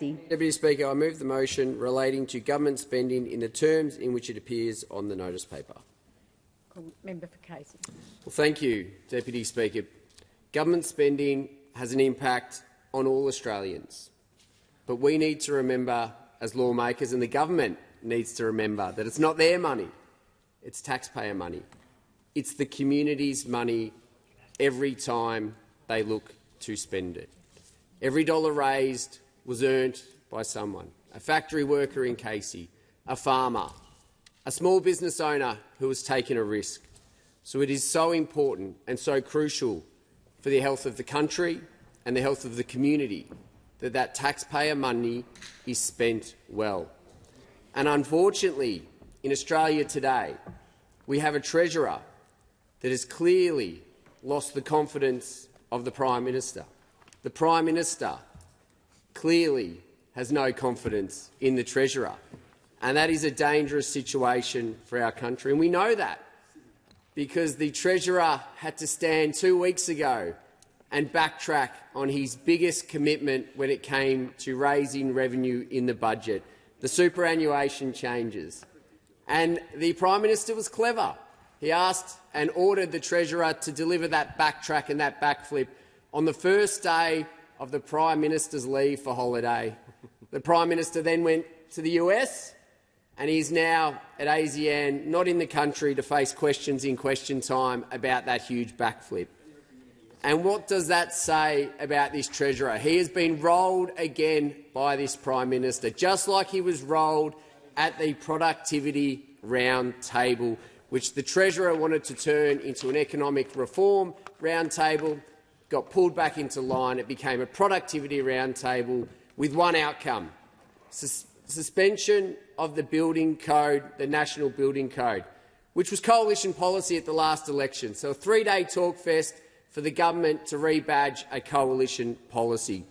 Deputy Speaker, I move the motion relating to government spending in the terms in which it appears on the notice paper. Member for Casey. Well, thank you, Deputy Speaker. Government spending has an impact on all Australians, but we need to remember as lawmakers, and the government needs to remember, that it's not their money, it's taxpayer money. It's the community's money every time they look to spend it. Every dollar raised was earned by someone, a factory worker in Casey, a farmer, a small business owner who has taken a risk. So it is so important and so crucial for the health of the country and the health of the community that that taxpayer money is spent well. And unfortunately, in Australia today, we have a Treasurer that has clearly lost the confidence of the Prime Minister. The Prime Minister clearly has no confidence in the Treasurer, and that is a dangerous situation for our country. And we know that because the Treasurer had to stand 2 weeks ago and backtrack on his biggest commitment when it came to raising revenue in the budget, the superannuation changes. And the Prime Minister was clever. He asked and ordered the Treasurer to deliver that backtrack and that backflip on the first day of the Prime Minister's leave for holiday. The Prime Minister then went to the US, and he's now at ASEAN, not in the country, to face questions in question time about that huge backflip. And what does that say about this Treasurer? He has been rolled again by this Prime Minister, just like he was rolled at the productivity round table, which the Treasurer wanted to turn into an economic reform round table, got pulled back into line. It became a productivity roundtable with one outcome: suspension of the building code, the National Building Code, which was coalition policy at the last election. So a three-day talk fest for the government to rebadge a coalition policy.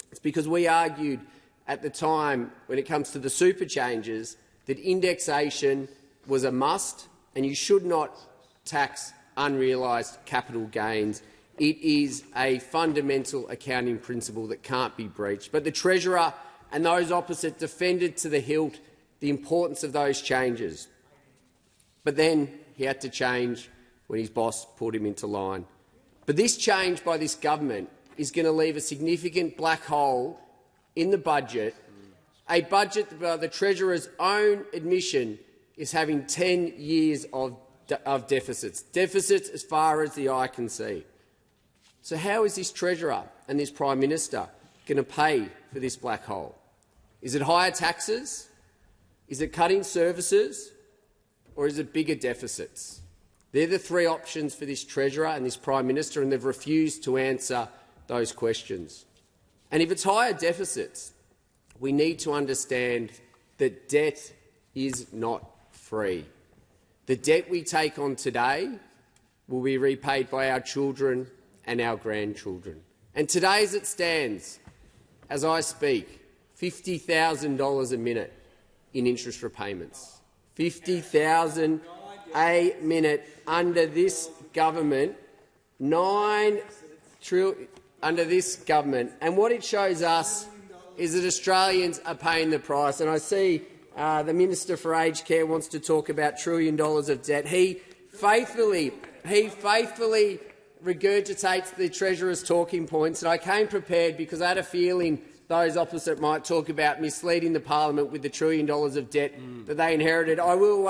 It's because we argued at the time, when it comes to the super changes, that indexation was a must, and you should not tax unrealised capital gains. It is a fundamental accounting principle that can't be breached. But the Treasurer and those opposite defended to the hilt the importance of those changes. But then he had to change when his boss pulled him into line. But this change by this government is going to leave a significant black hole in the budget, a budget that, by the Treasurer's own admission, is having 10 years of deficits as far as the eye can see. So how is this Treasurer and this Prime Minister going to pay for this black hole? Is it higher taxes? Is it cutting services? Or is it bigger deficits? They're the three options for this Treasurer and this Prime Minister, and they've refused to answer those questions. And if it's higher deficits, we need to understand that debt is not free. The debt we take on today will be repaid by our children and our grandchildren. And today, as it stands, as I speak, $50,000 a minute in interest repayments. $50,000 a minute under this government, $9 trillion under this government. And what it shows us is that Australians are paying the price. And I see the Minister for Aged Care wants to talk about $1 trillion of debt. He faithfully regurgitates the Treasurer's talking points, and I came prepared because I had a feeling those opposite might talk about misleading the parliament with the $1 trillion of debt that they inherited. I will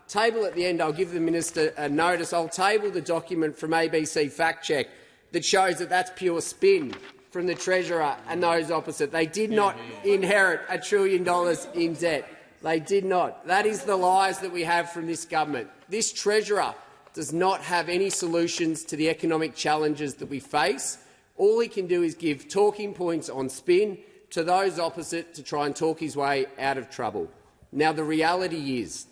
table at the end. I'll give the minister a notice. I'll table the document from ABC Fact Check that shows that that's pure spin from the Treasurer and those opposite. They did not inherit $1 trillion in debt. They did not. That is the lies that we have from this government. This Treasurer does not have any solutions to the economic challenges that we face. All he can do is give talking points on spin to those opposite to try and talk his way out of trouble. Now, the reality is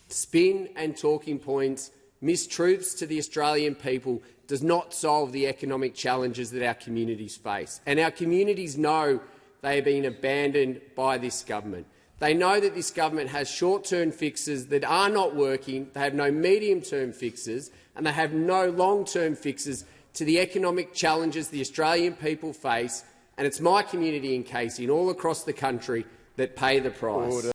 spin and talking points, mistruths to the Australian people, does not solve the economic challenges that our communities face. And our communities know they are being abandoned by this government. They know that this government has short-term fixes that are not working, they have no medium-term fixes, and they have no long-term fixes to the economic challenges the Australian people face, and it's my community in Casey and all across the country that pay the price.